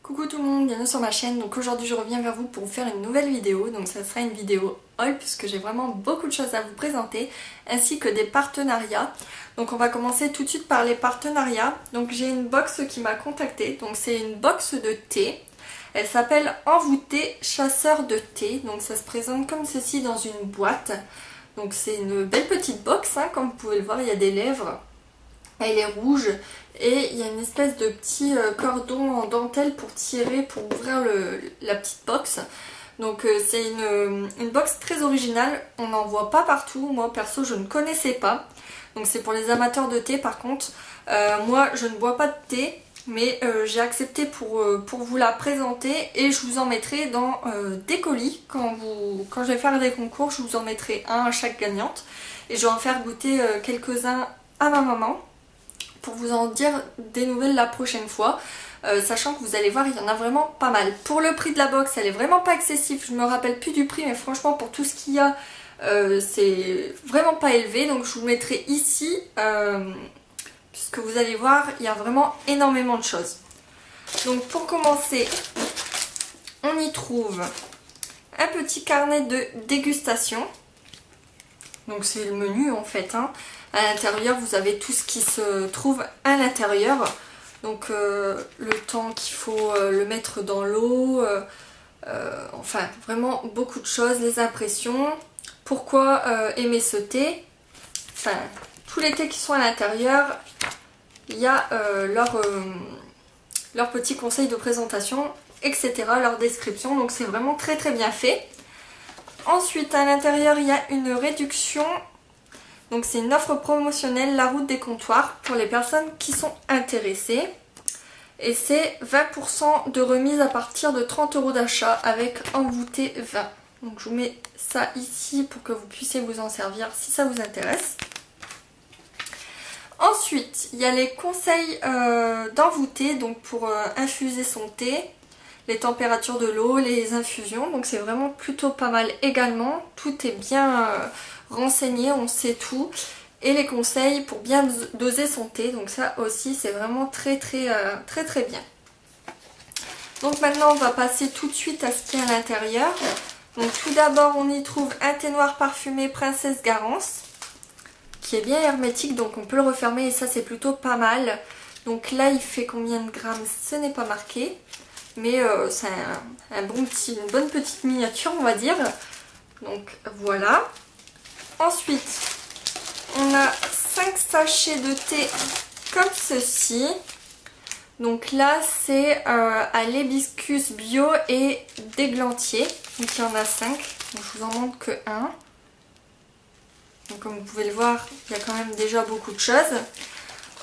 Coucou tout le monde, bienvenue sur ma chaîne. Donc aujourd'hui je reviens vers vous pour vous faire une nouvelle vidéo. Donc ça sera une vidéo haul puisque j'ai vraiment beaucoup de choses à vous présenter ainsi que des partenariats. Donc on va commencer tout de suite par les partenariats. Donc j'ai une box qui m'a contactée. Donc c'est une box de thé. Elle s'appelle Envoûté chasseur de thé. Donc ça se présente comme ceci dans une boîte. Donc c'est une belle petite box hein, comme vous pouvez le voir, il y a des lèvres. Elle est rouge et il y a une espèce de petit cordon en dentelle pour tirer, pour ouvrir la petite box. Donc c'est une box très originale, on n'en voit pas partout, moi perso je ne connaissais pas. Donc c'est pour les amateurs de thé par contre. Moi je ne bois pas de thé, mais j'ai accepté pour vous la présenter et je vous en mettrai dans des colis. Quand je vais faire des concours, je vous en mettrai un à chaque gagnante. Et je vais en faire goûter quelques-uns à ma maman, pour vous en dire des nouvelles la prochaine fois, sachant que vous allez voir il y en a vraiment pas mal. Pour le prix de la box, elle est vraiment pas excessif, je me rappelle plus du prix, mais franchement pour tout ce qu'il y a c'est vraiment pas élevé, donc je vous mettrai ici puisque vous allez voir il y a vraiment énormément de choses. Donc pour commencer, on y trouve un petit carnet de dégustation. Donc c'est le menu en fait hein. À l'intérieur vous avez tout ce qui se trouve à l'intérieur. Donc le temps qu'il faut le mettre dans l'eau, enfin vraiment beaucoup de choses, les impressions, pourquoi aimer ce thé, enfin tous les thés qui sont à l'intérieur, il y a leurs petits conseils de présentation, etc., leur description, donc c'est vraiment très très bien fait. Ensuite à l'intérieur il y a une réduction. Donc c'est une offre promotionnelle, la route des comptoirs, pour les personnes qui sont intéressées. Et c'est 20% de remise à partir de 30 € d'achat avec Envoûté 20. Donc je vous mets ça ici pour que vous puissiez vous en servir si ça vous intéresse. Ensuite, il y a les conseils d'Envoûté, donc pour infuser son thé, les températures de l'eau, les infusions. Donc c'est vraiment plutôt pas mal également. Tout est bien renseigné, on sait tout. Et les conseils pour bien doser son thé. Donc ça aussi c'est vraiment très bien. Donc maintenant on va passer tout de suite à ce qu'il y a à l'intérieur. Donc tout d'abord on y trouve un thé noir parfumé Princesse Garance, qui est bien hermétique, donc on peut le refermer et ça c'est plutôt pas mal. Donc là il fait combien de grammes, ce n'est pas marqué. Mais c'est une bonne petite miniature on va dire. Donc voilà. Ensuite on a 5 sachets de thé comme ceci. Donc là c'est à l'hibiscus bio et d'églantier. Donc il y en a 5. Donc je vous en montre que 1. Donc comme vous pouvez le voir, il y a quand même déjà beaucoup de choses.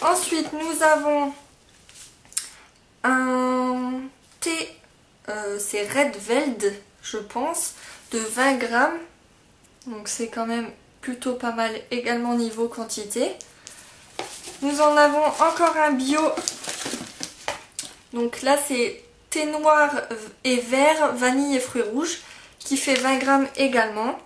Ensuite nous avons un thé, c'est Red Veld je pense, de 20 grammes. Donc c'est quand même plutôt pas mal également niveau quantité. Nous en avons encore un bio. Donc là c'est thé noir et vert, vanille et fruits rouges, qui fait 20 grammes également.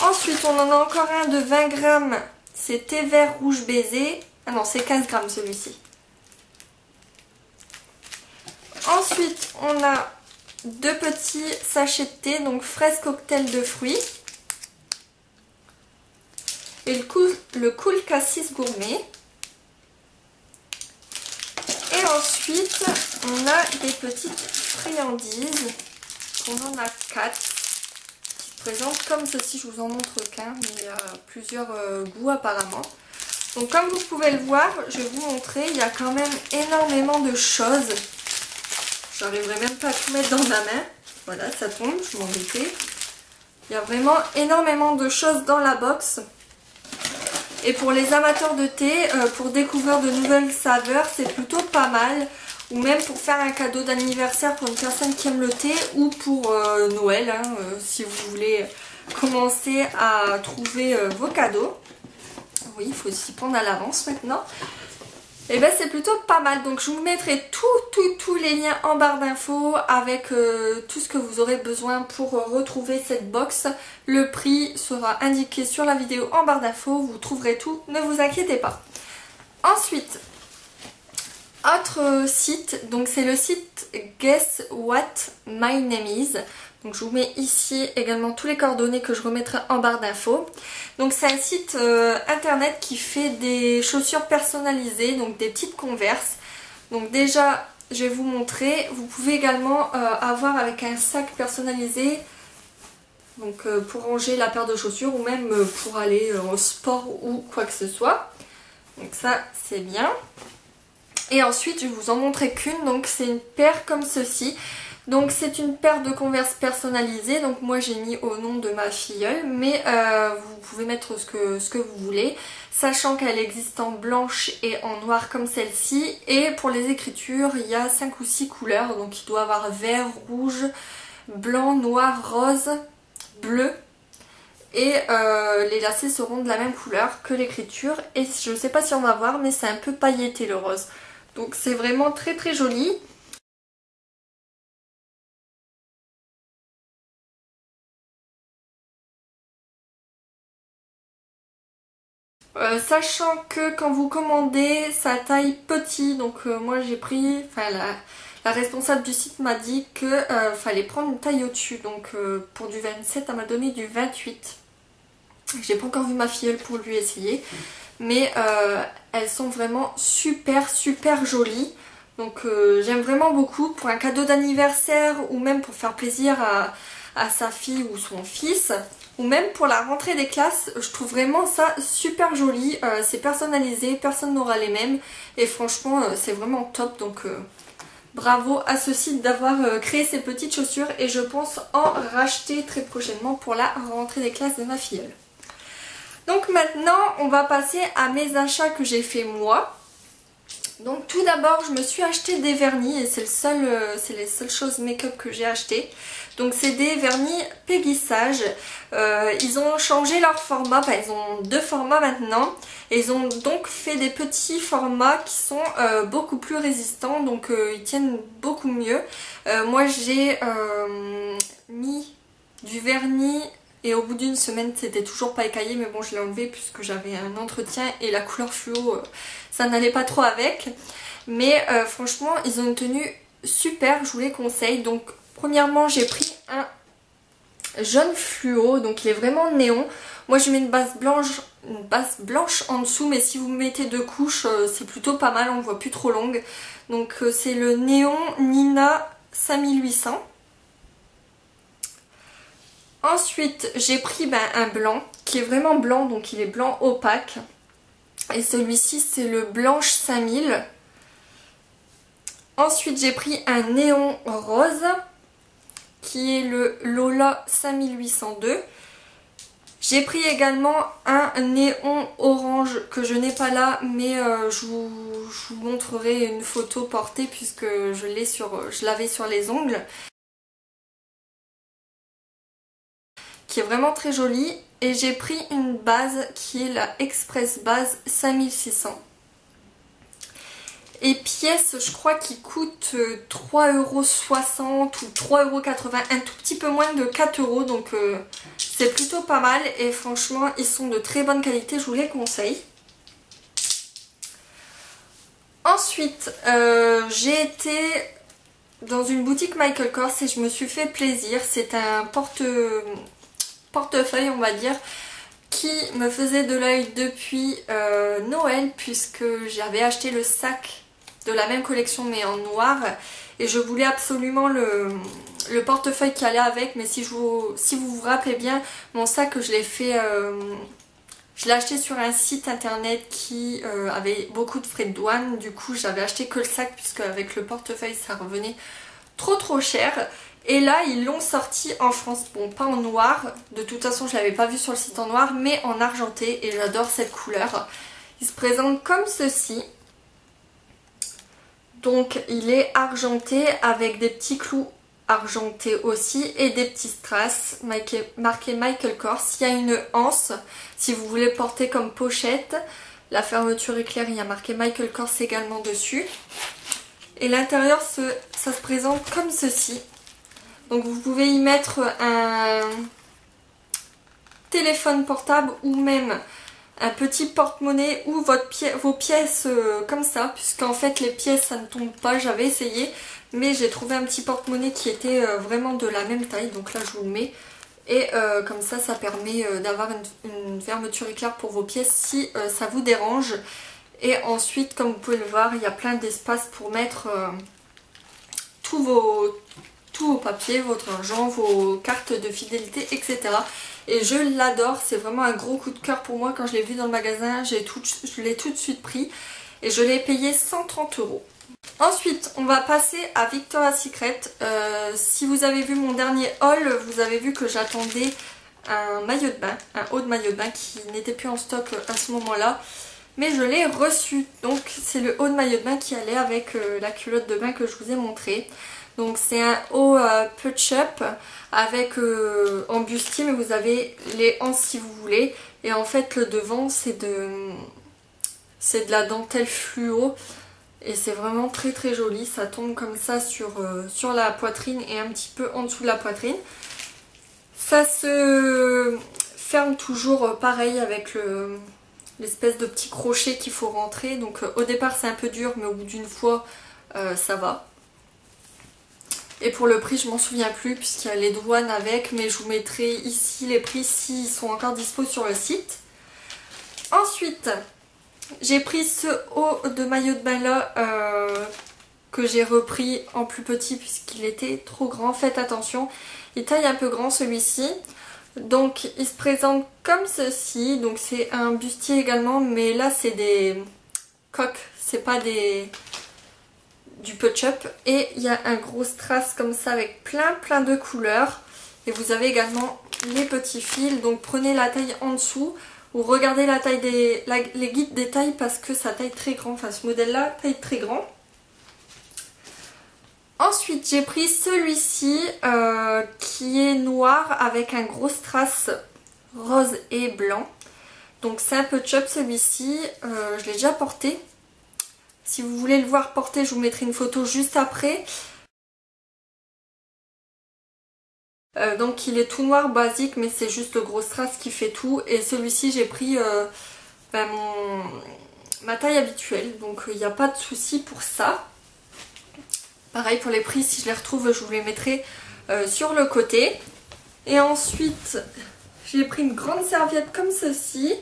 Ensuite on en a encore un de 20 grammes, c'est thé vert rouge baiser. Ah non, c'est 15 grammes celui-ci. Ensuite on a 2 petits sachets de thé, donc fraise cocktail de fruits. Et le Cool Cassis gourmet. Et ensuite, on a des petites friandises. On en a 4 qui se présentent comme ceci. Je vous en montre qu'un, mais il y a plusieurs goûts apparemment. Donc comme vous pouvez le voir, je vais vous montrer, il y a quand même énormément de choses. J'arriverai même pas à tout mettre dans ma main. Voilà, ça tombe, je m'en doutais. Il y a vraiment énormément de choses dans la box. Et pour les amateurs de thé, pour découvrir de nouvelles saveurs, c'est plutôt pas mal. Ou même pour faire un cadeau d'anniversaire pour une personne qui aime le thé. Ou pour Noël, hein, si vous voulez commencer à trouver vos cadeaux. Oui, il faut s'y prendre à l'avance maintenant. Et bien c'est plutôt pas mal, donc je vous mettrai tous les liens en barre d'infos avec tout ce que vous aurez besoin pour retrouver cette box. Le prix sera indiqué sur la vidéo en barre d'infos, vous trouverez tout, ne vous inquiétez pas. Ensuite, Autre site, donc c'est le site Guess What My Name Is. Donc je vous mets ici également tous les coordonnées que je remettrai en barre d'infos. Donc c'est un site internet qui fait des chaussures personnalisées, donc des petites Converse. Donc déjà je vais vous montrer, vous pouvez également avoir avec un sac personnalisé, donc pour ranger la paire de chaussures ou même pour aller au sport ou quoi que ce soit. Donc ça c'est bien. Et ensuite je vais vous en montrer qu'une, donc c'est une paire comme ceci. Donc c'est une paire de Converse personnalisée, donc moi j'ai mis au nom de ma filleule, mais vous pouvez mettre ce que vous voulez, sachant qu'elle existe en blanche et en noir comme celle-ci, et pour les écritures il y a 5 ou 6 couleurs, donc il doit y avoir vert, rouge, blanc, noir, rose, bleu, et les lacets seront de la même couleur que l'écriture, et je ne sais pas si on va voir, mais c'est un peu pailleté le rose, donc c'est vraiment très très joli. Sachant que quand vous commandez, ça taille petit, donc moi j'ai pris, enfin la responsable du site m'a dit que fallait prendre une taille au-dessus, donc pour du 27 elle m'a donné du 28. J'ai pas encore vu ma filleule pour lui essayer, mais elles sont vraiment super super jolies, donc j'aime vraiment beaucoup pour un cadeau d'anniversaire ou même pour faire plaisir à sa fille ou son fils, ou même pour la rentrée des classes. Je trouve vraiment ça super joli, c'est personnalisé, personne n'aura les mêmes, et franchement c'est vraiment top, donc bravo à ce site d'avoir créé ces petites chaussures, et je pense en racheter très prochainement pour la rentrée des classes de ma filleule. Donc maintenant on va passer à mes achats que j'ai fait moi. Donc tout d'abord je me suis acheté des vernis, et c'est les seules choses make-up que j'ai acheté. Donc c'est des vernis Peggy Sage. Ils ont changé leur format, enfin, ils ont 2 formats maintenant. Et ils ont donc fait des petits formats qui sont beaucoup plus résistants, donc ils tiennent beaucoup mieux. Moi j'ai mis du vernis et au bout d'une semaine c'était toujours pas écaillé, mais bon je l'ai enlevé puisque j'avais un entretien et la couleur fluo ça n'allait pas trop avec. Mais franchement ils ont une tenue super, je vous les conseille. Donc premièrement j'ai pris un jaune fluo, donc il est vraiment néon. Moi je mets une base blanche en dessous, mais si vous mettez 2 couches c'est plutôt pas mal, on voit plus trop longue. Donc c'est le néon Nina 5800. Ensuite j'ai pris un blanc qui est vraiment blanc, donc il est blanc opaque. Et celui-ci c'est le blanche 5000. Ensuite j'ai pris un néon rose qui est le Lola 5802. J'ai pris également un néon orange que je n'ai pas là, mais je vous montrerai une photo portée puisque je l'avais sur les ongles. Qui est vraiment très jolie. Et j'ai pris une base qui est la Express Base 5600. Et pièce, je crois qu'il coûte 3,60€ ou 3,80€, un tout petit peu moins de 4€, donc c'est plutôt pas mal, et franchement ils sont de très bonne qualité, je vous les conseille. Ensuite j'ai été dans une boutique Michael Kors et je me suis fait plaisir. C'est un portefeuille on va dire, qui me faisait de l'œil depuis Noël, puisque j'avais acheté le sac de la même collection mais en noir, et je voulais absolument le portefeuille qui allait avec. Mais si vous vous rappelez bien, mon sac je l'ai fait, je l'ai acheté sur un site internet qui avait beaucoup de frais de douane, du coup j'avais acheté que le sac puisque avec le portefeuille ça revenait trop cher. Et là ils l'ont sorti en France, bon pas en noir, de toute façon je l'avais pas vu sur le site en noir, mais en argenté, et j'adore cette couleur. Il se présente comme ceci. Donc il est argenté avec des petits clous argentés aussi et des petits strass marqué Michael Kors. Il y a une anse si vous voulez porter comme pochette. La fermeture éclair, il y a marqué Michael Kors également dessus. Et l'intérieur ça se présente comme ceci. Donc vous pouvez y mettre un téléphone portable ou même un petit porte-monnaie ou vos pièces comme ça, puisqu'en fait les pièces ça ne tombe pas, j'avais essayé, mais j'ai trouvé un petit porte-monnaie qui était vraiment de la même taille, donc là je vous le mets. Et comme ça permet d'avoir une fermeture éclair pour vos pièces si ça vous dérange. Et ensuite, comme vous pouvez le voir, il y a plein d'espace pour mettre tous vos papiers, votre argent, vos cartes de fidélité, etc. Et je l'adore, c'est vraiment un gros coup de cœur pour moi. Quand je l'ai vu dans le magasin, je l'ai tout de suite pris et je l'ai payé 130 €. Ensuite, on va passer à Victoria's Secret. Si vous avez vu mon dernier haul, vous avez vu que j'attendais un maillot de bain, un haut de maillot de bain qui n'était plus en stock à ce moment-là. Mais je l'ai reçu. Donc c'est le haut de maillot de bain qui allait avec la culotte de bain que je vous ai montré. Donc c'est un haut punch-up avec en bustier, mais vous avez les hanches si vous voulez. Et en fait le devant c'est de la dentelle fluo. Et c'est vraiment très très joli, ça tombe comme ça sur la poitrine et un petit peu en dessous de la poitrine. Ça se ferme toujours pareil avec l'espèce de petit crochet qu'il faut rentrer. Donc au départ c'est un peu dur, mais au bout d'une fois ça va. Et pour le prix je m'en souviens plus puisqu'il y a les douanes avec, mais je vous mettrai ici les prix s'ils sont encore dispo sur le site. Ensuite, j'ai pris ce haut de maillot de bain là que j'ai repris en plus petit puisqu'il était trop grand. Faites attention, il taille un peu grand celui-ci. Donc il se présente comme ceci. Donc c'est un bustier également, mais là c'est des coques, c'est pas du punch-up. Et il y a un gros strass comme ça avec plein de couleurs. Et vous avez également les petits fils. Donc prenez la taille en dessous. Ou regardez la taille les guides des tailles parce que ça taille très grand. Enfin ce modèle là taille très grand. Ensuite j'ai pris celui-ci qui est noir avec un gros strass rose et blanc. Donc c'est un punch-up celui-ci. Je l'ai déjà porté. Si vous voulez le voir porter, je vous mettrai une photo juste après. Donc il est tout noir basique, mais c'est juste le gros strass qui fait tout. Et celui-ci j'ai pris ma taille habituelle, donc il n'y a pas de souci pour ça. Pareil pour les prix, si je les retrouve je vous les mettrai sur le côté. Et ensuite j'ai pris une grande serviette comme ceci,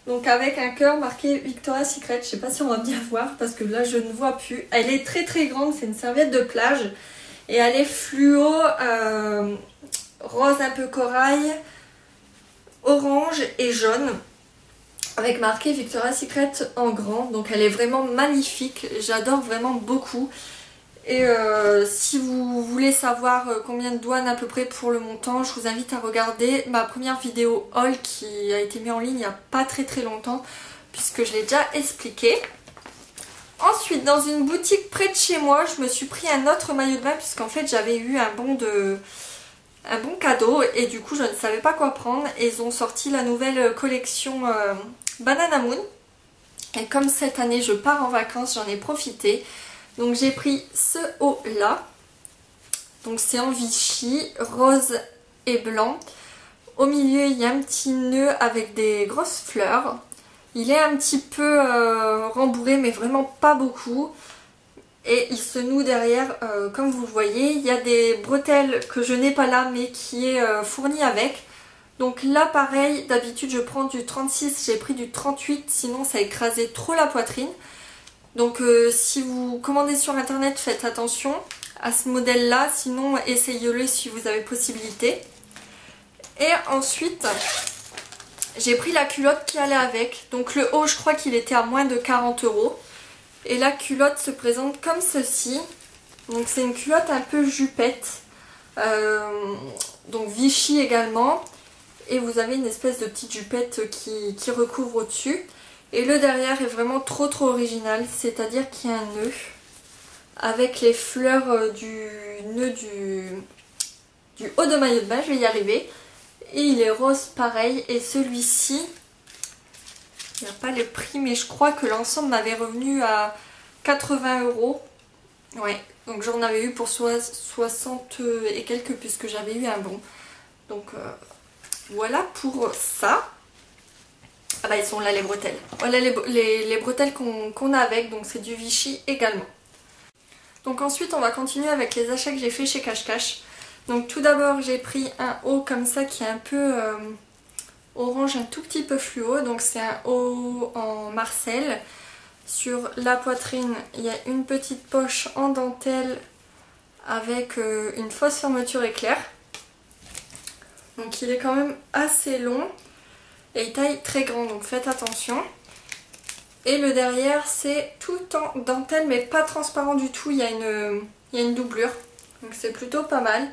donc avec un cœur marqué Victoria's Secret. Je sais pas si on va bien voir parce que là je ne vois plus. Elle est très grande, c'est une serviette de plage et elle est fluo. Rose un peu corail, orange et jaune avec marqué Victoria's Secret en grand. Donc elle est vraiment magnifique, j'adore vraiment beaucoup. Et si vous voulez savoir combien de douane à peu près pour le montant, je vous invite à regarder ma première vidéo haul qui a été mise en ligne il n'y a pas très longtemps puisque je l'ai déjà expliqué. Ensuite, dans une boutique près de chez moi, je me suis pris un autre maillot de bain puisqu'en fait j'avais eu un bon cadeau et du coup je ne savais pas quoi prendre. Et ils ont sorti la nouvelle collection Banana Moon. Et comme cette année je pars en vacances, j'en ai profité. Donc j'ai pris ce haut là. Donc c'est en Vichy, rose et blanc. Au milieu il y a un petit nœud avec des grosses fleurs. Il est un petit peu rembourré mais vraiment pas beaucoup. Et il se noue derrière comme vous le voyez. Il y a des bretelles que je n'ai pas là mais qui est fourni avec. Donc là pareil, d'habitude je prends du 36, j'ai pris du 38 sinon ça écrasait trop la poitrine. Donc si vous commandez sur internet faites attention à ce modèle là, sinon essayez-le si vous avez possibilité. Et ensuite j'ai pris la culotte qui allait avec. Donc le haut je crois qu'il était à moins de 40 €. Et la culotte se présente comme ceci. Donc c'est une culotte un peu jupette. Donc Vichy également. Et vous avez une espèce de petite jupette qui recouvre au-dessus. Et le derrière est vraiment trop original. C'est-à-dire qu'il y a un nœud. Avec les fleurs du nœud du haut de maillot de bain. Je vais y arriver. Et il est rose pareil. Et celui-ci... il n'y a pas le prix, mais je crois que l'ensemble m'avait revenu à 80 €. Ouais, donc j'en avais eu pour 60 et quelques puisque j'avais eu un bon. Donc voilà pour ça. Ah bah ils sont là les bretelles. Voilà les bretelles qu'on a avec, donc c'est du Vichy également. Donc ensuite on va continuer avec les achats que j'ai fait chez Cash Cash. Donc tout d'abord j'ai pris un haut comme ça qui est un peu orange, un tout petit peu fluo. Donc c'est un haut en marcel. Sur la poitrine il y a une petite poche en dentelle avec une fausse fermeture éclair. Donc il est quand même assez long et il taille très grand, donc faites attention. Et le derrière c'est tout en dentelle mais pas transparent du tout, il y a une doublure. Donc c'est plutôt pas mal.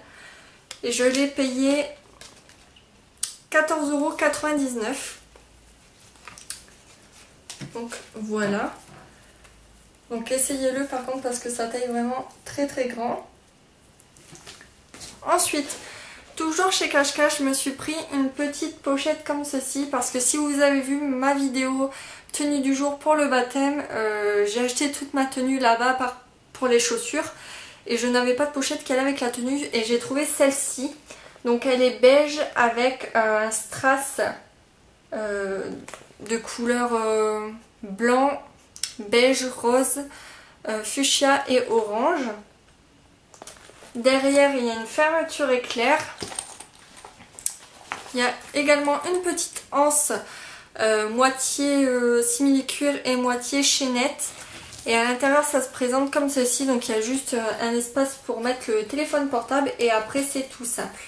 Et je l'ai payé 14,99 €. Donc voilà. Donc essayez-le par contre parce que ça taille vraiment très très grand. Ensuite, toujours chez Cash Cash, je me suis pris une petite pochette comme ceci parce que si vous avez vu ma vidéo tenue du jour pour le baptême, j'ai acheté toute ma tenue là-bas pour les chaussures et je n'avais pas de pochette qui allait avec la tenue et j'ai trouvé celle-ci. Donc elle est beige avec un strass de couleur blanc, beige, rose, fuchsia et orange. Derrière il y a une fermeture éclair. Il y a également une petite anse moitié simili-cuir et moitié chaînette. Et à l'intérieur ça se présente comme ceci. Donc il y a juste un espace pour mettre le téléphone portable et après c'est tout simple.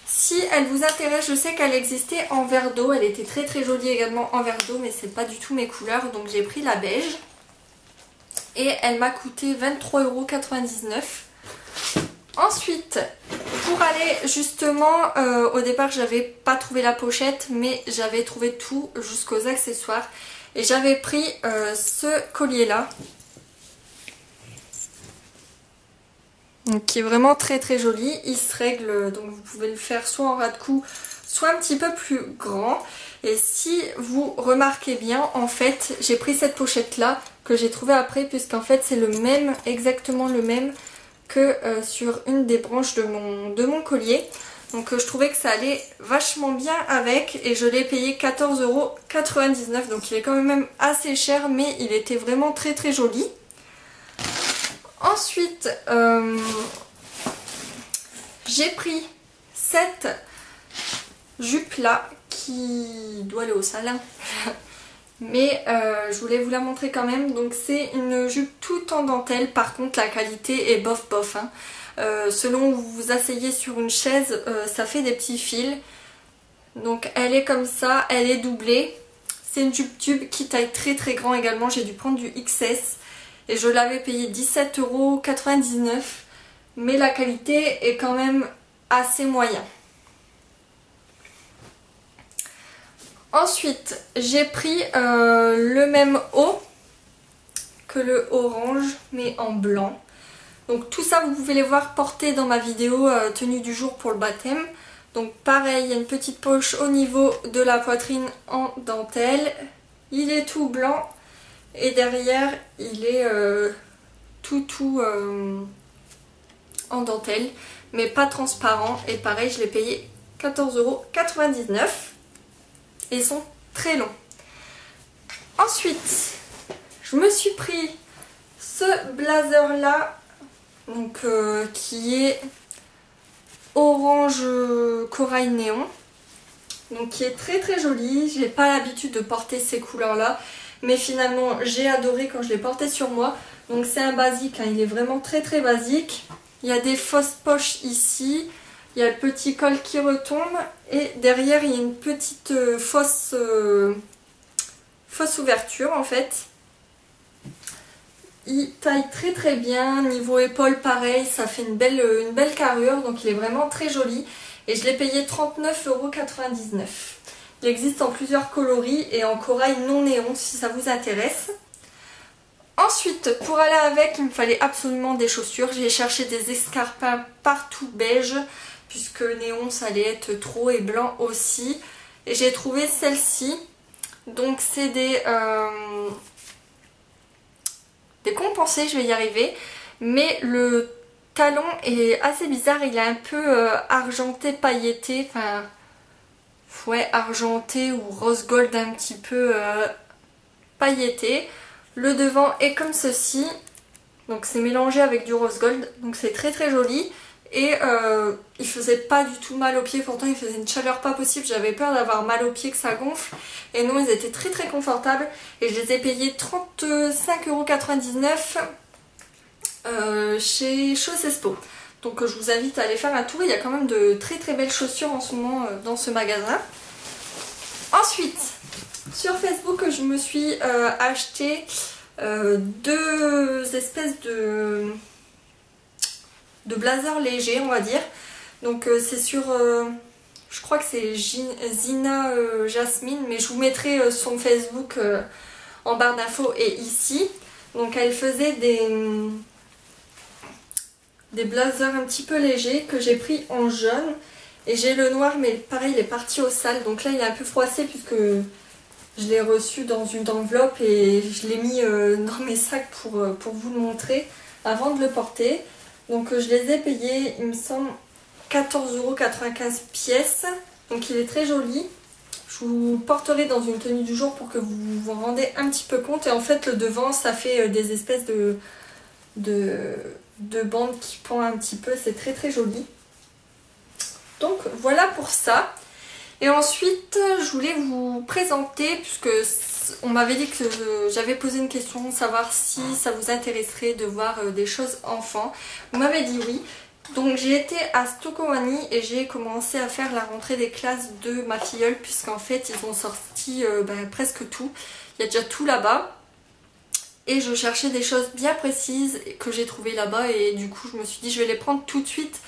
Si elle vous intéresse, je sais qu'elle existait en verre d'eau. Elle était très très jolie également en verre d'eau mais c'est pas du tout mes couleurs. Donc j'ai pris la beige. Et elle m'a coûté 23,99 €. Ensuite, pour aller justement, au départ j'avais pas trouvé la pochette mais j'avais trouvé tout jusqu'aux accessoires et j'avais pris ce collier là donc, qui est vraiment très très joli. Il se règle, donc vous pouvez le faire soit en ras de cou soit un petit peu plus grand. Et si vous remarquez bien, en fait j'ai pris cette pochette là que j'ai trouvé après puisqu'en fait c'est le même, exactement le même que sur une des branches de mon collier. Donc je trouvais que ça allait vachement bien avec et je l'ai payé 14,99 €. Donc il est quand même assez cher mais il était vraiment très très joli. Ensuite j'ai pris cette jupe là qui doit aller au salon. Mais je voulais vous la montrer quand même. Donc c'est une jupe tout en dentelle. Par contre la qualité est bof bof. Hein. Selon où vous vous asseyez sur une chaise, ça fait des petits fils. Donc elle est comme ça, elle est doublée. C'est une jupe tube qui taille très très grand également. J'ai dû prendre du XS. Et je l'avais payé 17,99 €. Mais la qualité est quand même assez moyen. Ensuite, j'ai pris le même haut que le orange, mais en blanc. Donc tout ça, vous pouvez les voir portés dans ma vidéo tenue du jour pour le baptême. Donc pareil, il y a une petite poche au niveau de la poitrine en dentelle. Il est tout blanc et derrière, il est tout en dentelle, mais pas transparent. Et pareil, je l'ai payé 14,99 €. Et ils sont très longs. Ensuite, je me suis pris ce blazer là, donc qui est orange corail néon, donc qui est très très joli. J'ai pas l'habitude de porter ces couleurs là, mais finalement j'ai adoré quand je l'ai porté sur moi. Donc c'est un basique, hein, il est vraiment très très basique. Il y a des fausses poches ici. Il y a le petit col qui retombe et derrière il y a une petite fausse ouverture en fait. Il taille très très bien, niveau épaule pareil, ça fait une belle carrure, donc il est vraiment très joli. Et je l'ai payé 39,99 €. Il existe en plusieurs coloris et en corail non néon si ça vous intéresse. Ensuite, pour aller avec, il me fallait absolument des chaussures. J'ai cherché des escarpins partout beige, puisque néon ça allait être trop et blanc aussi. Et j'ai trouvé celle-ci. Donc c'est des compensés, je vais y arriver. Mais le talon est assez bizarre, il est un peu argenté, pailleté. Enfin, fouet argenté ou rose gold un petit peu pailleté. Le devant est comme ceci, donc c'est mélangé avec du rose gold, donc c'est très très joli. Et il faisait pas du tout mal aux pieds, pourtant il faisait une chaleur pas possible, j'avais peur d'avoir mal aux pieds que ça gonfle. Et non, ils étaient très très confortables et je les ai payés 35,99 € chez Chaussespo. Donc je vous invite à aller faire un tour, il y a quand même de très très belles chaussures en ce moment dans ce magasin. Ensuite, sur Facebook je me suis acheté deux espèces de blazer léger, on va dire. Donc c'est sur je crois que c'est Zina Jasmine, mais je vous mettrai son Facebook en barre d'infos et ici. Donc elle faisait des blazers un petit peu légers que j'ai pris en jaune. Et j'ai le noir, mais pareil il est parti au sale, donc là il est un peu froissé puisque je l'ai reçu dans une enveloppe et je l'ai mis dans mes sacs pour vous le montrer avant de le porter. Donc je les ai payés, il me semble, 14,95 € pièce. Donc il est très joli. Je vous porterai dans une tenue du jour pour que vous vous rendez un petit peu compte. Et en fait le devant ça fait des espèces de bandes qui pendent un petit peu. C'est très très joli. Donc voilà pour ça. Et ensuite je voulais vous présenter, puisque on m'avait dit que j'avais posé une question, savoir si ça vous intéresserait de voir des choses enfants. Vous m'avez dit oui. Donc j'ai été à Stokomani et j'ai commencé à faire la rentrée des classes de ma filleule, puisqu'en fait ils ont sorti presque tout. Il y a déjà tout là-bas. Et je cherchais des choses bien précises que j'ai trouvées là-bas et du coup je me suis dit je vais les prendre tout de suite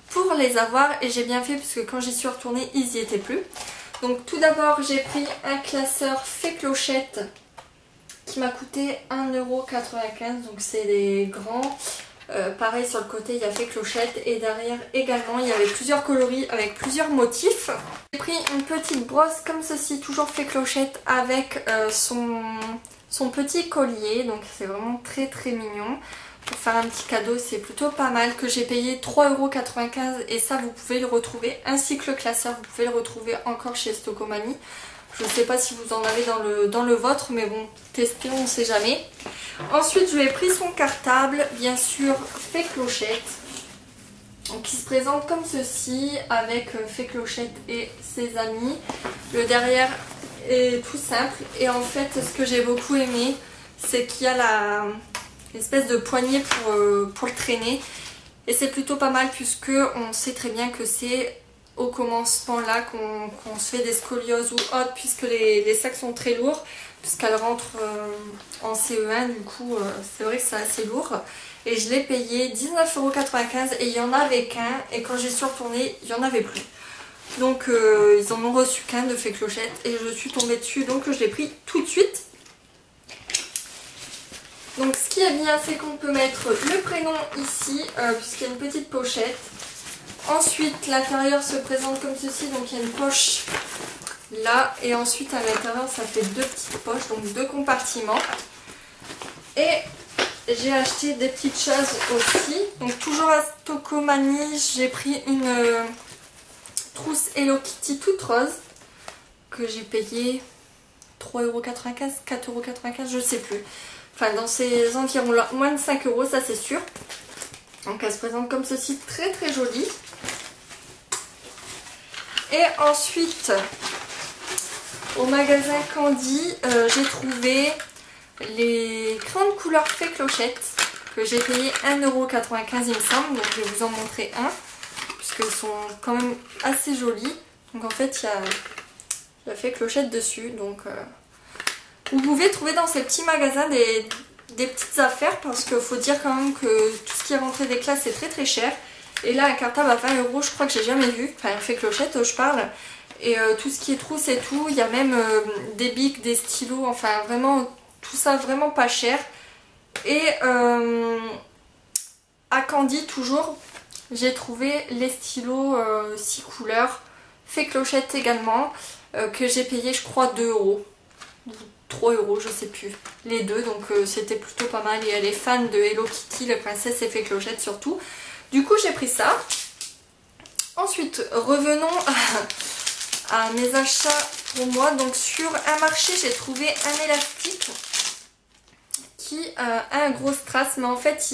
pour les avoir, et j'ai bien fait puisque quand j'y suis retournée ils n'y étaient plus. Donc tout d'abord j'ai pris un classeur fait clochette qui m'a coûté 1,95 €, donc c'est des grands. Pareil sur le côté il y a fait clochette et derrière également il y avait plusieurs coloris avec plusieurs motifs. J'ai pris une petite brosse comme ceci, toujours fait clochette avec son petit collier, donc c'est vraiment très très mignon. Pour faire un petit cadeau c'est plutôt pas mal, que j'ai payé 3,95 € et ça vous pouvez le retrouver, ainsi que le classeur vous pouvez le retrouver encore chez Stokomani. Je ne sais pas si vous en avez dans le vôtre, mais bon, testez, on ne sait jamais. Ensuite je lui ai pris son cartable, bien sûr fait clochette, donc qui se présente comme ceci avec fait clochette et ses amis. Le derrière est tout simple et en fait ce que j'ai beaucoup aimé c'est qu'il y a l'espèce de poignée pour le traîner, et c'est plutôt pas mal puisque on sait très bien que c'est au commencement là qu'on se fait des scolioses ou autres, puisque les sacs sont très lourds, puisqu'elle rentre en CE1, du coup c'est vrai que c'est assez lourd. Et je l'ai payé 19,95 € et il y en avait qu'un, et quand j'y suis retournée il n'y en avait plus. Donc ils en ont reçu qu'un de fait clochette et je suis tombée dessus, donc je l'ai pris tout de suite. Donc ce qui est bien c'est qu'on peut mettre le prénom ici puisqu'il y a une petite pochette. Ensuite l'intérieur se présente comme ceci, donc il y a une poche là et ensuite à l'intérieur ça fait deux petites poches, donc deux compartiments. Et j'ai acheté des petites choses aussi, donc toujours à Stokomani j'ai pris une trousse Hello Kitty toute rose que j'ai payé 3,95 €, 4,95 €, je sais plus. Enfin dans ces environs là, moins de 5 € ça c'est sûr. Donc elle se présente comme ceci, très très jolie. Et ensuite au magasin Candy j'ai trouvé les crayons de couleur fait clochette que j'ai payé 1,95 € il me semble. Donc je vais vous en montrer un puisqu'ils sont quand même assez jolis. Donc en fait il y a fait clochette dessus, donc vous pouvez trouver dans ces petits magasins des petites affaires, parce qu'il faut dire quand même que tout ce qui est rentrée des classes c'est très très cher. Et là un cartable à 20 € je crois que j'ai jamais vu, enfin fait clochette je parle. Et tout ce qui est trousse et tout, il y a même des bics, des stylos, enfin vraiment tout ça vraiment pas cher. Et à Candy toujours j'ai trouvé les stylos 6 couleurs fait clochette également, que j'ai payé je crois 2 € ou 3 € je sais plus, les deux, donc c'était plutôt pas mal. Et elle est fan de Hello Kitty, la princesse et fait clochette surtout, du coup j'ai pris ça. Ensuite revenons à mes achats pour moi. Donc sur un marché j'ai trouvé un élastique qui a un gros strass, mais en fait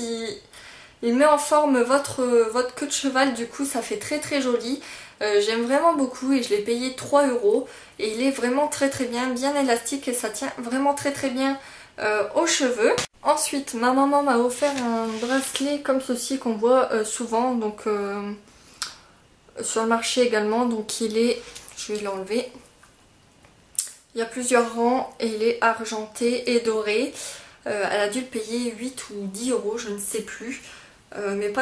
il met en forme votre queue de cheval, du coup ça fait très joli. J'aime vraiment beaucoup et je l'ai payé 3 € et il est vraiment très bien, bien élastique et ça tient vraiment très bien aux cheveux. Ensuite ma maman m'a offert un bracelet comme ceci qu'on voit souvent, donc sur le marché également. Donc il est, je vais l'enlever, il y a plusieurs rangs et il est argenté et doré. Elle a dû le payer 8 ou 10 €, je ne sais plus, mais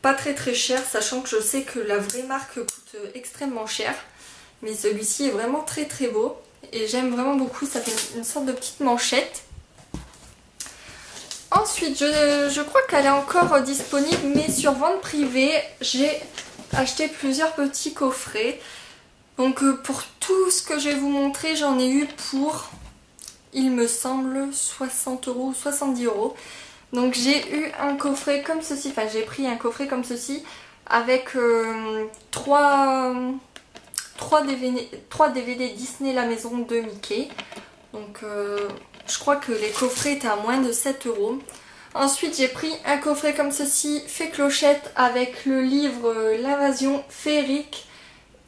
pas très cher, sachant que je sais que la vraie marque coûte extrêmement cher. Mais celui-ci est vraiment très beau et j'aime vraiment beaucoup, ça fait une sorte de petite manchette. Ensuite je crois qu'elle est encore disponible, mais sur vente privée j'ai acheté plusieurs petits coffrets. Donc pour tout ce que je vais vous montrer, j'en ai eu pour, il me semble, 60 € ou 70 €. Donc j'ai eu un coffret comme ceci, enfin j'ai pris un coffret comme ceci avec 3 DVD Disney La Maison de Mickey. Donc je crois que les coffrets étaient à moins de 7 €. Ensuite j'ai pris un coffret comme ceci, fait Clochette, avec le livre L'invasion féerique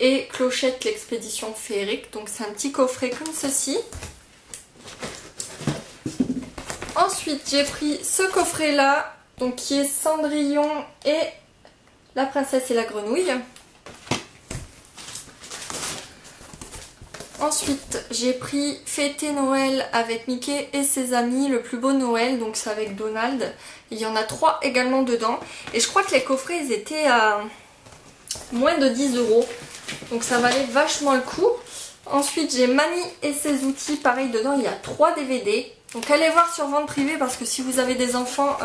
et Clochette l'expédition féerique. Donc c'est un petit coffret comme ceci. Ensuite j'ai pris ce coffret là, donc qui est Cendrillon et la princesse et la grenouille. Ensuite j'ai pris Fêter Noël avec Mickey et ses amis, le plus beau Noël, donc c'est avec Donald. Il y en a 3 également dedans. Et je crois que les coffrets ils étaient à moins de 10 €, donc ça valait vachement le coup. Ensuite j'ai Mamie et ses outils, pareil dedans il y a 3 DVD. Donc allez voir sur vente privée parce que si vous avez des enfants,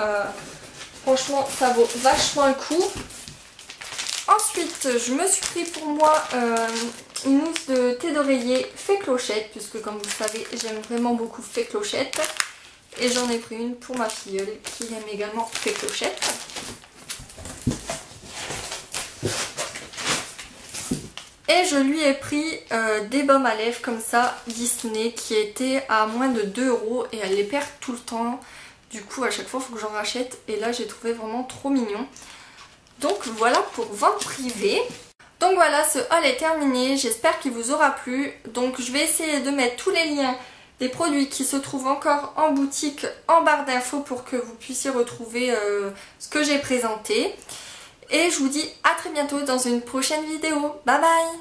franchement ça vaut vachement le coup. Ensuite je me suis pris pour moi une housse de thé d'oreiller fait Clochette, puisque comme vous savez j'aime vraiment beaucoup fait Clochette. Et j'en ai pris une pour ma filleule qui aime également fait Clochette. Et je lui ai pris des baumes à lèvres comme ça, Disney, qui étaient à moins de 2 € et elle les perd tout le temps. Du coup à chaque fois il faut que j'en rachète et là j'ai trouvé vraiment trop mignon. Donc voilà pour vente privée. Donc voilà, ce haul est terminé, j'espère qu'il vous aura plu. Donc je vais essayer de mettre tous les liens des produits qui se trouvent encore en boutique en barre d'infos pour que vous puissiez retrouver ce que j'ai présenté. Et je vous dis à très bientôt dans une prochaine vidéo. Bye bye!